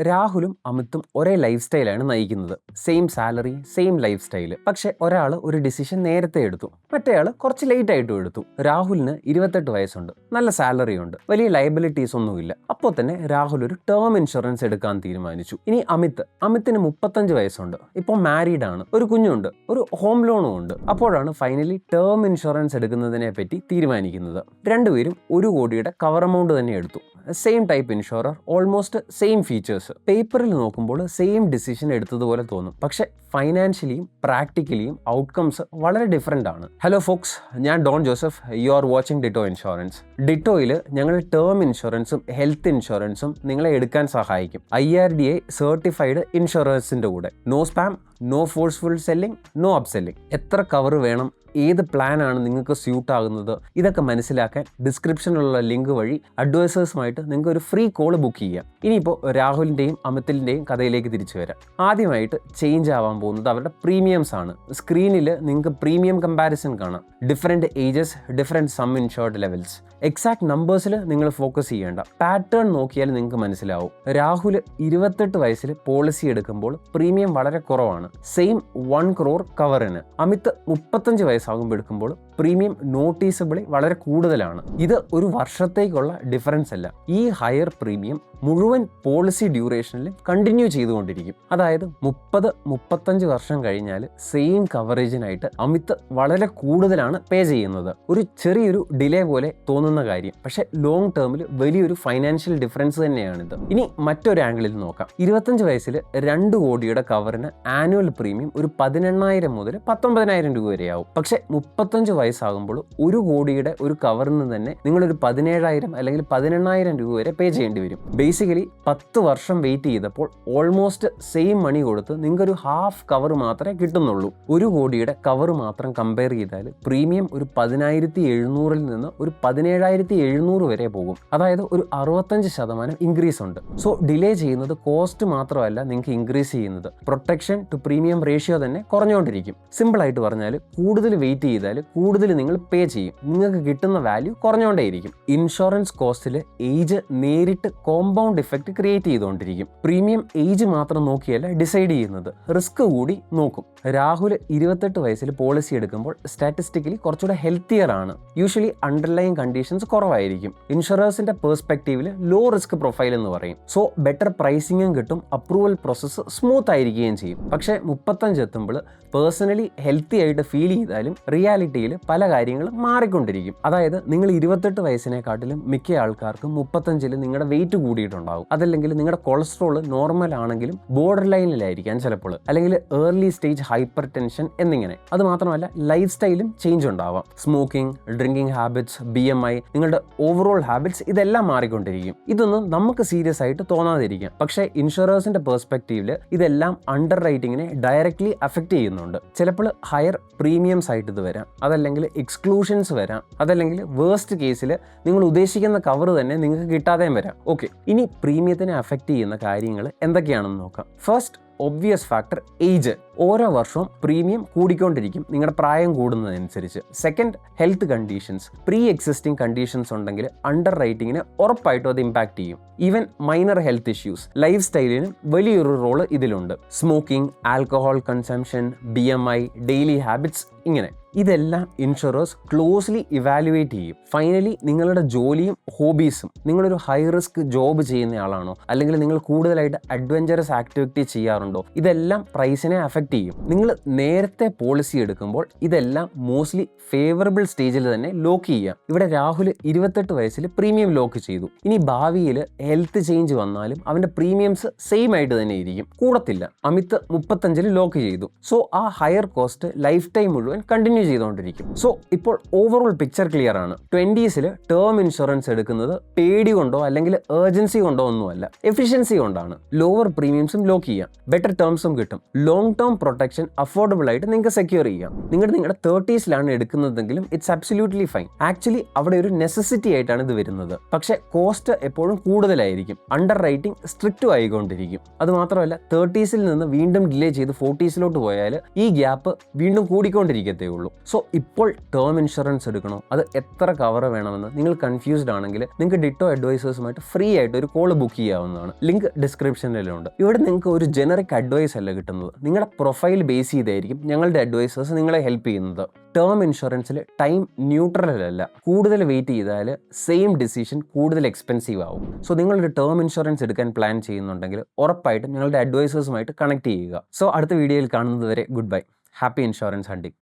രാഹുലും അമിത്തും ഒരേ ലൈഫ് സ്റ്റൈലാണ് നയിക്കുന്നത്. Same salary, same life style. പക്ഷെ ഒരാൾ ഒരു ഡിസിഷൻ നേരത്തെ എടുത്തു, മറ്റേയാൾ കുറച്ച് ലേറ്റ് ആയിട്ടും എടുത്തു. രാഹുലിന് 28 വയസ്സുണ്ട്, നല്ല സാലറി ഉണ്ട്, വലിയ ലയബിലിറ്റീസ് ഒന്നുമില്ല. അപ്പോൾ തന്നെ രാഹുൽ ഒരു ടേം ഇൻഷുറൻസ് എടുക്കാൻ തീരുമാനിച്ചു. ഇനി അമിത്തിന് 35 വയസ്സുണ്ട്, ഇപ്പോൾ മാരീഡ് ആണ്, ഒരു കുഞ്ഞുണ്ട്, ഒരു ഹോം ലോണും ഉണ്ട്. അപ്പോഴാണ് ഫൈനലി ടേം ഇൻഷുറൻസ് എടുക്കുന്നതിനെ പറ്റി തീരുമാനിക്കുന്നത്. രണ്ടുപേരും 1 കോടിയുടെ കവർ എമൗണ്ട് തന്നെ എടുത്തു. Same type insurer, almost same features. പേപ്പറിൽ നോക്കുമ്പോൾ സെയിം ഡിസിഷൻ എടുത്തതുപോലെ തോന്നും, പക്ഷെ ഫൈനാൻഷ്യലിയും പ്രാക്ടിക്കലിയും ഔട്ട്കംസ് വളരെ ഡിഫറെൻ്റ് ആണ്. ഹലോ ഫോക്സ്, ഞാൻ Don Joseph. You are watching Ditto insurance. ഡിറ്റോയിൽ ഞങ്ങൾ ടേം ഇൻഷുറൻസും ഹെൽത്ത് ഇൻഷുറൻസും നിങ്ങളെ എടുക്കാൻ സഹായിക്കും. IRDA സർട്ടിഫൈഡ് ഇൻഷുറൻസിൻ്റെ കൂടെ. No spam, no forceful selling, no upselling. എത്ര കവർ വേണം, ഏത് പ്ലാനാണ് നിങ്ങൾക്ക് സ്യൂട്ട് ആകുന്നത്, ഇതൊക്കെ മനസ്സിലാക്കാൻ ഡിസ്ക്രിപ്ഷനിലുള്ള ലിങ്ക് വഴി അഡ്വൈസേഴ്സുമായിട്ട് നിങ്ങൾക്ക് ഒരു ഫ്രീ കോൾ ബുക്ക് ചെയ്യാം. ഇനിയിപ്പോൾ രാഹുലിൻ്റെയും അമിത്തിൻ്റെയും കഥയിലേക്ക് തിരിച്ചു വരാം. ആദ്യമായിട്ട് ചേഞ്ച് ആവാൻ പോകുന്നത് അവരുടെ പ്രീമിയംസ് ആണ്. സ്ക്രീനിൽ നിങ്ങൾക്ക് പ്രീമിയം കമ്പാരിസൺ കാണാം. Different ages, different sum insured levels. Exact നമ്പേഴ്സിൽ നിങ്ങൾ ഫോക്കസ് ചെയ്യേണ്ട, പാറ്റേൺ നോക്കിയാൽ നിങ്ങൾക്ക് മനസ്സിലാവും. രാഹുൽ 28 വയസ്സിൽ പോളിസി എടുക്കുമ്പോൾ പ്രീമിയം വളരെ കുറവാണ്, സെയിം 1 crore കവറിന്. അമിത് 35 വയസ്സാകുമ്പോൾ എടുക്കുമ്പോൾ പ്രീമിയം നോട്ടീസബിളി വളരെ കൂടുതലാണ്. ഇത് ഒരു വർഷത്തേക്കുള്ള ഡിഫറൻസ് അല്ല. ഈ ഹയർ പ്രീമിയം മുഴുവൻ പോളിസി ഡ്യൂറേഷനിൽ കണ്ടിന്യൂ ചെയ്തുകൊണ്ടിരിക്കും. അതായത് 30-35 വർഷം കഴിഞ്ഞാൽ സെയിം കവറേജിനായിട്ട് അമിത് വളരെ കൂടുതലാണ് പേ ചെയ്യുന്നത്. ഒരു ചെറിയൊരു ഡിലേ പോലെ തോന്നുന്ന കാര്യം, പക്ഷെ ലോങ് ടേമിൽ വലിയൊരു ഫൈനാൻഷ്യൽ ഡിഫറൻസ് തന്നെയാണിത്. ഇനി മറ്റൊരു ആംഗിളിൽ നോക്കാം. 25 വയസ്സിൽ 2 കോടിയുടെ കവറിന് ആനുവൽ പ്രീമിയം ഒരു 18,000 മുതൽ 19,000 രൂപ വരെയാവും. പക്ഷെ 35 വയസ്സാകുമ്പോൾ 1 കോടിയുടെ ഒരു കവറിന് തന്നെ നിങ്ങളൊരു 17,000 അല്ലെങ്കിൽ 18,000 രൂപ വരെ പേ ചെയ്യേണ്ടി വരും. ബേസിക്കലി 10 വർഷം വെയിറ്റ് ചെയ്തപ്പോൾ ഓൾമോസ്റ്റ് സെയിം മണി കൊടുത്ത് നിങ്ങൾക്കൊരു ഹാഫ് കവർ മാത്രമേ കിട്ടുന്നുള്ളൂ. 1 കോടിയുടെ കവർ മാത്രം കമ്പയർ ചെയ്താൽ പ്രീമിയം ഒരു 10,700 നിന്ന് ഒരു 17,700 വരെ പോകും. അതായത് ഒരു 65% ഇൻക്രീസ് ഉണ്ട്. സോ ഡിലേ ചെയ്യുന്നത് കോസ്റ്റ് മാത്രമല്ല നിങ്ങൾക്ക് ഇൻക്രീസ് ചെയ്യുന്നത്, പ്രൊട്ടക്ഷൻ ടു പ്രീമിയം റേഷ്യോ തന്നെ കുറഞ്ഞുകൊണ്ടിരിക്കും. സിമ്പിൾ ആയിട്ട് പറഞ്ഞാൽ കൂടുതൽ വെയിറ്റ് ചെയ്താൽ കൂടുതൽ നിങ്ങൾ പേ ചെയ്യും, നിങ്ങൾക്ക് കിട്ടുന്ന വാല്യൂ കുറഞ്ഞുകൊണ്ടേയിരിക്കും. ഇൻഷുറൻസ് കോസ്റ്റിൽ ഏജ് നേരിട്ട് കോമ്പൗണ്ട് ഇഫക്റ്റ് ക്രിയേറ്റ് ചെയ്തുകൊണ്ടിരിക്കും. പ്രീമിയം ഏജ് മാത്രം നോക്കിയല്ല ഡിസൈഡ് ചെയ്യുന്നത്, റിസ്ക് കൂടി നോക്കും. രാഹുൽ 28 വയസ്സിൽ പോളിസി എടുക്കുമ്പോൾ സ്റ്റാറ്റിസ്റ്റിക്കലി കുറച്ചുകൂടെ ഹെൽത്തിയർ ആണ്. യൂഷ്വലി അണ്ടർലൈൻ കണ്ടീഷൻസ് കുറവായിരിക്കും. ഇൻഷുറൻസിന്റെ പെർസ്പെക്റ്റീവിൽ ലോ റിസ്ക് പ്രൊഫൈൽ എന്ന് പറയും. സോ ബെറ്റർ പ്രൈസിങ്ങും കിട്ടും, അപ്രൂവൽ പ്രോസസ്സ് സ്മൂത്ത് ആയിരിക്കുകയും ചെയ്യും. പക്ഷേ 35 എത്തുമ്പോൾ പേഴ്സണലി ഹെൽത്തി ആയിട്ട് ഫീൽ ചെയ്താലും റിയാലിറ്റിയിൽ പല കാര്യങ്ങളും മാറിക്കൊണ്ടിരിക്കും. അതായത് നിങ്ങൾ 28 വയസ്സിനെക്കാട്ടിലും മിക്ക ആൾക്കാർക്കും 35 നിങ്ങളുടെ വെയിറ്റ് കൂടിയിട്ടുണ്ടാകും. അതല്ലെങ്കിൽ നിങ്ങളുടെ കൊളസ്ട്രോൾ നോർമൽ ആണെങ്കിലും ബോർഡർ ലൈനിലായിരിക്കാം ചിലപ്പോൾ, അല്ലെങ്കിൽ ഏർലി സ്റ്റേജ് ഹൈപ്പർ ടെൻഷൻ എന്നിങ്ങനെ. അത് മാത്രമല്ല ലൈഫ് സ്റ്റൈലും ചേഞ്ച് ഉണ്ടാവാം. സ്മോക്കിംഗ്, ഡ്രിങ്കിങ് ഹാബിറ്റ്സ്, BMI, നിങ്ങളുടെ ഓവറോൾ ഹാബിറ്റ്സ് ഇതെല്ലാം മാറിക്കൊണ്ടിരിക്കും. ഇതൊന്നും നമുക്ക് സീരിയസ് ആയിട്ട് തോന്നാതിരിക്കാം, പക്ഷേ ഇൻഷുറൻസിന്റെ പെർസ്പെക്റ്റീവിൽ ഇതെല്ലാം അണ്ടർ റൈറ്റിങ്ങിനെ ഡയറക്ട്ലി അഫക്റ്റ് ചെയ്യുന്നുണ്ട്. ചിലപ്പോൾ ഹയർ പ്രീമിയംസ് ആയിട്ട് ഇത് വരാം, അതല്ലെങ്കിൽ എക്സ്ക്ലൂഷൻസ് വരാം, അതല്ലെങ്കിൽ വേഴ്സ്റ്റ് കേസിൽ നിങ്ങൾ ഉദ്ദേശിക്കുന്ന കവർ തന്നെ നിങ്ങൾക്ക് കിട്ടാതെയും വരാം. ഓക്കെ, ഇനി പ്രീമിയത്തിനെ അഫക്റ്റ് ചെയ്യുന്ന കാര്യങ്ങൾ എന്തൊക്കെയാണെന്ന് നോക്കാം. First obvious factor age. ഓരോ വർഷവും പ്രീമിയം കൂടിക്കൊണ്ടിരിക്കും നിങ്ങളുടെ പ്രായം കൂടുന്നതനുസരിച്ച്. Second, health conditions. Pre existing conditions ഉണ്ടെങ്കിൽ അണ്ടർ റൈറ്റിങ്ങിന് ഉറപ്പായിട്ടും അത് ഇമ്പാക്ട് ചെയ്യും. Even minor health issues, life സ്റ്റൈലിനും വലിയൊരു റോള് ഇതിലുണ്ട്. Smoking, alcohol consumption, BMI, daily habits, ഇങ്ങനെ ഇതെല്ലാം ഇൻഷുറേഴ്സ് ക്ലോസ്ലി ഇവാലുവേറ്റ് ചെയ്യും. ഫൈനലി നിങ്ങളുടെ ജോലിയും ഹോബീസും, നിങ്ങളൊരു ഹൈ റിസ്ക് ജോബ് ചെയ്യുന്ന ആളാണോ, അല്ലെങ്കിൽ നിങ്ങൾ കൂടുതലായിട്ട് അഡ്വഞ്ചറസ് ആക്ടിവിറ്റി ചെയ്യാറുണ്ടോ, ഇതെല്ലാം പ്രൈസിനെ അഫക്റ്റ് ചെയ്യും. നിങ്ങൾ നേരത്തെ പോളിസി എടുക്കുമ്പോൾ ഇതെല്ലാം മോസ്റ്റ്ലി ഫേവറബിൾ സ്റ്റേജിൽ തന്നെ ലോക്ക് ചെയ്യാം. ഇവിടെ രാഹുൽ 28 വയസ്സിൽ പ്രീമിയം ലോക്ക് ചെയ്തു. ഇനി ഭാവിയിൽ ഹെൽത്ത് ചേഞ്ച് വന്നാലും അവന്റെ പ്രീമിയംസ് സെയിം ആയിട്ട് തന്നെ ഇരിക്കും, കൂടത്തില്ല. അമിത് 35 ലോക്ക് ചെയ്തു. സോ ആ ഹയർ കോസ്റ്റ് ലൈഫ് ടൈം മുഴുവൻ കണ്ടിന്യൂ ചെയ്തുകൊണ്ടിരിക്കും. സോ ഇപ്പോൾ ഓവറോൾ പിക്ചർ ക്ലിയർ ആണ്. 20s ടേം ഇൻഷുറൻസ് എടുക്കുന്നത് പേടി കൊണ്ടോ അല്ലെങ്കിൽ ഏർജൻസി കൊണ്ടോ ഒന്നുമല്ല, എഫിഷ്യൻസി കൊണ്ടാണ്. ലോവർ പ്രീമിയംസും ലോക്ക് ചെയ്യാം, ബെറ്റർ ടേംസും കിട്ടും. ലോങ് ടേം പ്രൊട്ടക്ഷൻ അഫോർഡബിൾ ആയിട്ട് നിങ്ങൾക്ക് സെക്യൂർ ചെയ്യാം. നിങ്ങളുടെ 30s എടുക്കുന്നതെങ്കിലും ഇറ്റ്സ് അബ്സല്യൂട്ട്ലി ഫൈൻ. ആക്ച്വലി അവിടെ ഒരു നെസസിറ്റി ആയിട്ടാണ് ഇത് വരുന്നത്. പക്ഷേ കോസ്റ്റ് എപ്പോഴും കൂടുതലായിരിക്കും. അണ്ടർ റൈറ്റിംഗ് സ്ട്രിക്റ്റും ആയിക്കൊണ്ടിരിക്കും. അത് മാത്രമല്ല 30s നിന്ന് വീണ്ടും ഡിലേ ചെയ്ത് 40s പോയാൽ ഈ ഗ്യാപ്പ് വീണ്ടും കൂടിക്കൊണ്ടിരിക്കത്തേ ഉള്ളൂ. സോ ഇപ്പോൾ ടേം ഇൻഷുറൻസ് എടുക്കണോ, അത് എത്ര കവർ വേണമെന്ന് നിങ്ങൾ കൺഫ്യൂസ്ഡ് ആണെങ്കിൽ നിങ്ങൾക്ക് ഡിറ്റോ അഡ്വൈസേഴ്സുമായിട്ട് ഫ്രീ ആയിട്ട് ഒരു കോൾ ബുക്ക് ചെയ്യാവുന്നതാണ്. ലിങ്ക് ഡിസ്ക്രിപ്ഷനിലുണ്ട്. ഇവിടെ നിങ്ങൾക്ക് ഒരു ജനറിക് അഡ്വൈസ് അല്ല കിട്ടുന്നത്. നിങ്ങളുടെ പ്രൊഫൈൽ ബേസ് ചെയ്തായിരിക്കും ഞങ്ങളുടെ അഡ്വൈസേഴ്സ് നിങ്ങളെ ഹെൽപ്പ് ചെയ്യുന്നത്. ടേം ഇൻഷുറൻസിൽ ടൈം ന്യൂട്രൽ അല്ല. കൂടുതൽ വെയിറ്റ് ചെയ്താൽ സെയിം ഡിസിഷൻ കൂടുതൽ എക്സ്പെൻസീവ് ആവും. സോ നിങ്ങളൊരു ടേം ഇൻഷുറൻസ് എടുക്കാൻ പ്ലാൻ ചെയ്യുന്നുണ്ടെങ്കിൽ ഉറപ്പായിട്ടും ഞങ്ങളുടെ അഡ്വൈസേഴ്സുമായിട്ട് കണക്ട് ചെയ്യുക. സോ അടുത്ത വീഡിയോയിൽ കാണുന്നത് വരെ good bye. Happy insurance hunting.